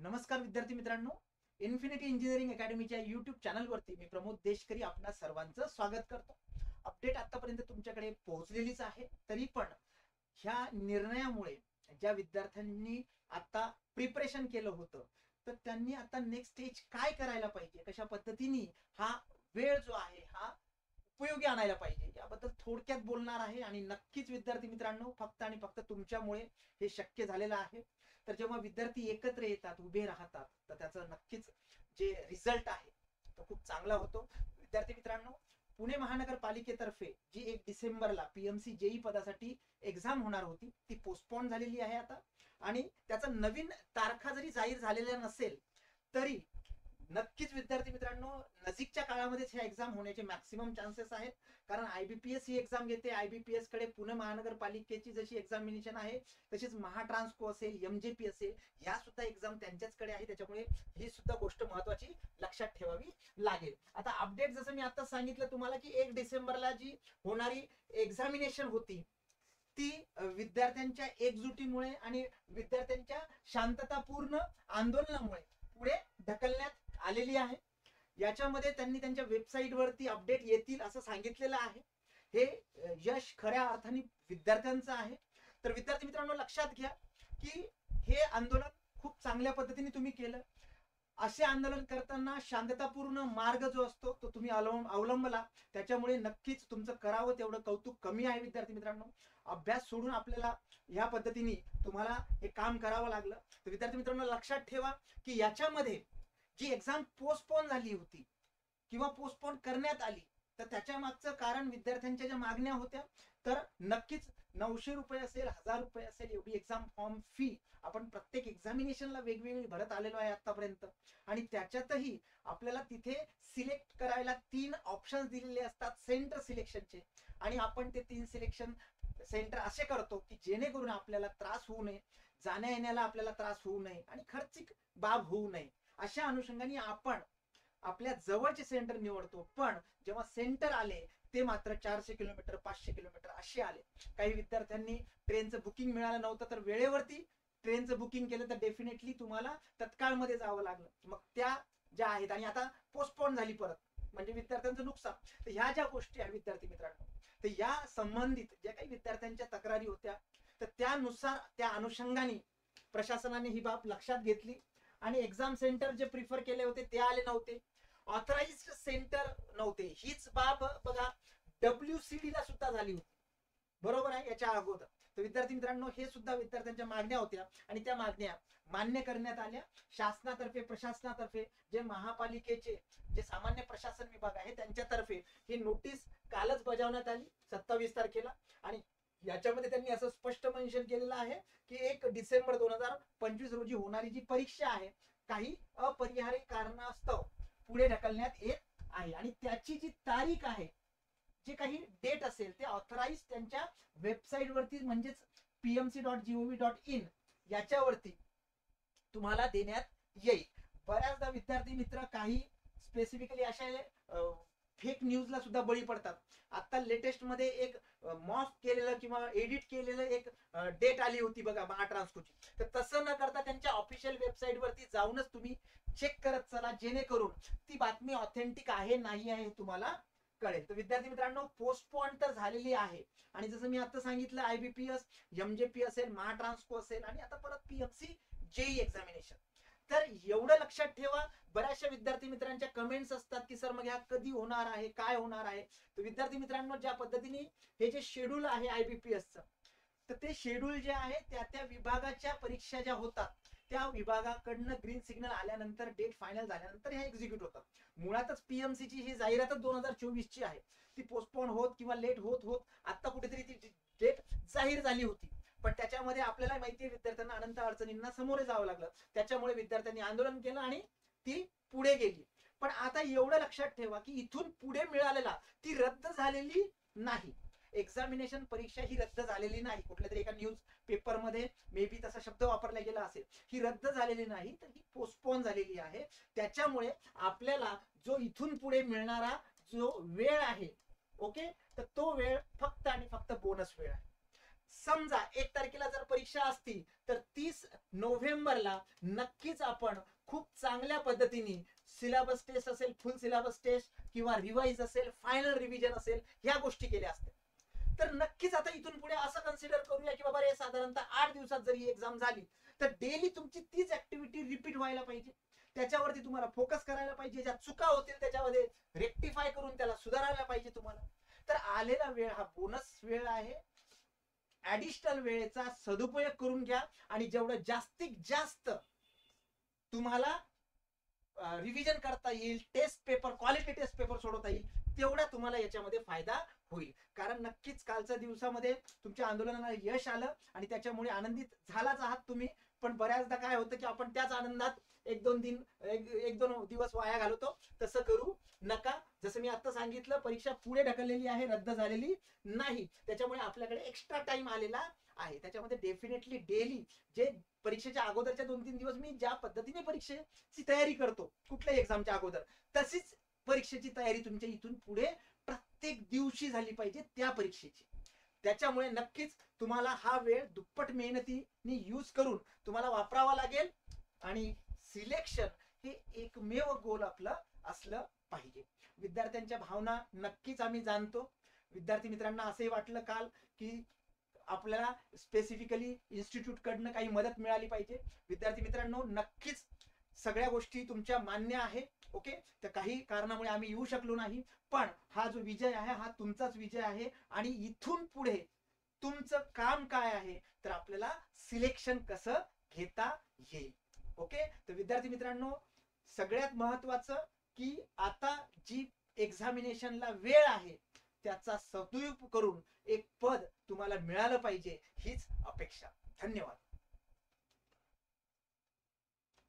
नमस्कार विद्यार्थी मित्रांनो, इन्फिनिटी इंजिनिअरिंग अकॅडमीच्या युट्यूब चॅनलवरती मी प्रमोद देशकरी आपणा सर्वांचं स्वागत करतो. अपडेट आतापर्यंत तुमच्याकडे पोहोचलेलीच आहे. तरी पण ह्या निर्णयामुळे ज्या विद्यार्थ्यांनी आता प्रिपरेशन केलं होतं तर त्यांनी आता नेक्स्ट स्टेज काय करायला पाहिजे, कशा पद्धतीने हा वेळ जो आहे हा उपयोगी आणायला पाहिजे याबद्दल थोडक्यात बोलणार आहे. आणि नक्कीच विद्यार्थी मित्रांनो, फक्त आणि फक्त तुमच्यामुळे हे शक्य झालेलं आहे. तर जेव्हा विद्यार्थी एकत्र येतात, उभे राहतात, तर त्याचं नक्कीच जे रिझल्ट आहे तो खूप चांगला होतो. विद्यार्थी मित्रांनो, पुणे महानगरपालिकेतर्फे जी 1 डिसेंबरला पीएमसी जेई पदासाठी एक्झाम होणार होती ती पोस्टपोन झालेली आहे आता. आणि त्याचा नवीन तारखा जरी जाहीर झालेल्या नसेल तरी नक्कीच विद्यार्थी मित्रांनो, नजीकच्या काळामध्येच ह्या एक्झाम होण्याचे मॅक्सिमम चान्सेस आहेत. कारण आयबीपीएस ही एक्झाम घेते. आयबीपीएस कडे पुणे महानगरपालिकेची जशी एक्झामिनेशन आहे तशीच महाट्रान्सको असेल, एमजेपी असेल, ह्या सुद्धा एक्झाम त्यांच्याचकडे आहे. त्याच्यामुळे ही सुद्धा गोष्ट महत्वाची लक्षात ठेवावी लागेल. आता अपडेट जसं मी आता सांगितलं तुम्हाला की 1 डिसेंबरला जी होणारी एक्झामिनेशन होती ती विद्यार्थ्यांच्या एकजुटीमुळे आणि विद्यार्थ्यांच्या शांततापूर्ण आंदोलनामुळे पुढे ढकलण्यात आलेली आहे. याच्यामध्ये त्यांनी त्यांच्या वेबसाईट वरती अपडेट येतील असं सांगितलेलं आहे. हे यश खऱ्या अर्थाने विद्यार्थ्यांचं आहे. तर विद्यार्थी मित्रांनो, लक्षात घ्या की हे आंदोलन खूप चांगल्या पद्धतीने तुम्ही केलं. असे आंदोलन करताना शांततापूर्ण मार्ग जो असतो तो तुम्ही अवलंबला. त्याच्यामुळे नक्कीच तुमचं करावं तेवढं कौतुक कमी आहे. विद्यार्थी मित्रांनो, अभ्यास सोडून आपल्याला ह्या पद्धतीने तुम्हाला हे काम करावं लागलं. तर विद्यार्थी मित्रांनो, लक्षात ठेवा की याच्यामध्ये जी एक्झाम पोस्टपोन झाली होती किंवा पोस्टपोन करण्यात आली तर त्याच्या मागचं कारण विद्यार्थ्यांच्या ज्या मागण्या होत्या, तर नक्कीच 900 रुपये असेल, 1000 रुपये असेल, एवढी एक्झाम फॉर्म फी आपण प्रत्येक एक्झामिनेशनला वेगवेगळी भरत आलेलो आहे आतापर्यंत. आणि त्याच्यातही आपल्याला तिथे सिलेक्ट करायला 3 ऑप्शन्स दिलेले असतात सेंटर सिलेक्शनचे. आणि आपण ते 3 सिलेक्शन सेंटर असे करतो की जेणेकरून आपल्याला त्रास होऊ नये, जाण्या येण्याला आपल्याला त्रास होऊ नये आणि खर्चिक बाब होऊ नये. अशा अनुषंगाने आपण आपल्या जवळचे सेंटर निवडतो. पण जेव्हा सेंटर आले ते मात्र 400 किलोमीटर, 500 किलोमीटर असे आले. काही विद्यार्थ्यांनी ट्रेनचं बुकिंग मिळालं नव्हतं तर वेळेवरती ट्रेनचं बुकिंग केलं तर डेफिनेटली तुम्हाला तत्काळ मध्ये जावं लागलं. मग त्या ज्या आहेत आणि आता पोस्टपोन झाली परत, म्हणजे विद्यार्थ्यांचं नुकसान. तर ह्या ज्या गोष्टी आहेत विद्यार्थी मित्रांनो, तर या संबंधित ज्या काही विद्यार्थ्यांच्या तक्रारी होत्या तर त्यानुसार त्या अनुषंगाने प्रशासनाने ही बाब लक्षात घेतली आणि एक्झाम सेंटर जे प्रिफर केले होते ते आले नव्हते, ऑथराइज्ड सेंटर नव्हते. हीच बाब बघा WCD ला सुद्धा झाली होती, बरोबर आहे, याच्या अगोदर. तर विद्यार्थी मित्रांनो, हे सुद्धा विद्यार्थ्यांच्या मागण्या होत्या आणि त्या मागण्या मान्य करण्यात आल्या शासनातर्फे, प्रशासनातर्फे. जे महापालिकेचे जे सामान्य प्रशासन विभाग आहे त्यांच्यातर्फे ही नोटीस कालच बजावण्यात आली 27 तारखेला. आणि याच्यामध्ये त्यांनी असं स्पष्ट मेन्शन केलेलं आहे की 1 डिसेंबर 2025 रोजी होणारी जी परीक्षा आहे काही अपरिहार्य कारणास्तव पुढे ढकलण्यात येत आहे. आणि त्याची जी तारीख आहे, जे काही डेट असेल ते ऑथराइज त्यांच्या वेबसाईट वरती म्हणजेच pmc.gov.in याच्यावरती तुम्हाला देण्यात येईल. बऱ्याचदा विद्यार्थी मित्र काही स्पेसिफिकली अशा फेक न्यूजला सुद्धा बळी पडतात. आता लेटेस्ट मध्ये एक मॉफ केलेलं किंवा एडिट केलेलं एक डेट आली होती बघा महाट्रान्सकोची. तर तसं न करता त्यांच्या ऑफिशियल वेबसाईट वरती जाऊनच तुम्ही चेक करत चला, जेणेकरून ती बातमी ऑथेंटिक आहे नाही आहे हे तुम्हाला कळेल. तर विद्यार्थी मित्रांनो, पोस्टपोन तर झालेली आहे. आणि जसं मी आता सांगितलं, आयबीपीएस, एमजेपी असेल, महाट्रान्सको असेल आणि आता परत पीएमसी जेई एक्झामिनेशन. तर एवढं लक्षात ठेवा. बऱ्याचशा विद्यार्थी मित्रांच्या कमेंट्स असतात की सर मग ह्या कधी होणार आहे, काय होणार आहे. तर विद्यार्थी मित्रांनो, ज्या पद्धतीने हे जे शेड्यूल आहे आयबीपीएसचं, तर ते शेड्यूल जे आहे त्या त्या विभागाच्या परीक्षा ज्या होतात त्या विभागाकडनं ग्रीन सिग्नल आल्यानंतर, डेट फायनल झाल्यानंतर ह्या एक्झिक्यूट होतात. मुळातच पीएमसीची ही जाहिरातच 2024 ची आहे. ती पोस्टपोन होत किंवा लेट होत होत आता कुठेतरी ती डेट जाहीर झाली होती. पण त्याच्यामध्ये आपल्याला माहितीये विद्यार्थ्यांना अनंत अडचणींना सामोरे जावं लागलं. त्याच्यामुळे विद्यार्थ्यांनी आंदोलन केलं आणि ती पुढे गेली. पण आता एवढं लक्षात ठेवा की इथून पुढे मिळालेला ती रद्द झालेली नाही. एक्झामिनेशन परीक्षा ही रद्द झालेली नाही. कुठल्या तरी एका न्यूज पेपर मध्ये मे बी तसा शब्द वापरला गेला असेल. ही रद्द झालेली नाही, तर ही पोस्टपोन झालेली आहे. त्याच्यामुळे आपल्याला जो इथून पुढे मिळणारा जो वेळ आहे, ओके, तर तो वेळ फक्त आणि फक्त बोनस वेळ आहे. समजा 1 तारखेला जर परीक्षा असती तर 30 नोव्हेंबरला नक्कीच आपण खूप चांगल्या पद्धतीने सिलेबस टेस्ट असेल, फुल सिलेबस टेस्ट किंवा रिवाइज असेल, फायनल रिव्हिजन असेल, ह्या गोष्टी केल्या असतील. तर नक्कीच आता इथून पुढे असं कन्सिडर करूया की बाबा रे साधारणतः 8 दिवसात जरी एक्झाम झाली तर डेली तुमची तीच ऍक्टिव्हिटी रिपीट व्हायला पाहिजे. त्याच्यावरती तुम्हाला फोकस करायला पाहिजे. ज्या चुका होतील त्याच्यामध्ये रेक्टिफाय करून त्याला सुधारायला पाहिजे तुम्हाला. तर आलेला वेळ हा बोनस वेळ आहे. ऍडिशनल वेळेचा सदुपयोग करून घ्या आणि जेवढं जास्तीत जास्त तुम्हाला रिव्हिजन करता येईल, test paper, quality test paper सोडवता येईल, तेवढा तुम्हाला याच्यामध्ये फायदा होईल. कारण नक्कीच कालच्या दिवसामध्ये तुमच्या आंदोलनाला यश आलं आणि त्याच्यामुळे आनंदित झालाच आहात तुम्ही. पण बऱ्याचदा काय होतं की आपण त्याच आनंदात एक दोन दिवस वाया घालवतो. तसं करू नका. जसं मी आता सांगितलं, परीक्षा पुढे ढकललेली आहे, रद्द झालेली नाही. त्याच्यामुळे आपल्याकडे एक्स्ट्रा टाइम आलेला आहे. त्याच्यामध्ये डेफिनेटली डेली जे परीक्षेच्या अगोदरच्या 2-3 दिवस मी ज्या पद्धतीने परीक्षेची तयारी करतो कुठल्याही एक्झामच्या अगोदर, तशीच परीक्षेची तयारी तुमच्या इथून पुढे प्रत्येक दिवशी झाली पाहिजे त्या परीक्षेची. त्याच्यामुळे नक्कीच तुम्हाला हा वेळ दुप्पट मेहनतीने यूज करून तुम्हाला वापरावा लागेल आणि सिलेक्शन हे एकमेव गोल आपलं असलं पाहिजे. विद्यार्थ्यांच्या भावना नक्कीच आम्ही जाणतो. विद्यार्थी मित्रांना असंही वाटलं काल की आपल्याला स्पेसिफिकली इन्स्टिट्यूट कडनं काही मदत मिळाली पाहिजे. विद्यार्थी मित्रांनो, नक्कीच सगळ्या गोष्टी तुमच्या मान्य आहे. ओके, तर काही कारणामुळे आम्ही येऊ शकलो नाही, पण हा जो विजय आहे हा तुमचाच विजय आहे. आणि इथून पुढे तुमचं काम काय आहे तर आपल्याला सिलेक्शन कसं घेता येईल. ओके, तर विद्यार्थी मित्रांनो, सगळ्यात महत्वाचं की आता जी एक्झामिनेशनला वेळ आहे त्याचा सदुपयोग करून एक पद तुम्हाला मिळालं पाहिजे हीच अपेक्षा. धन्यवाद.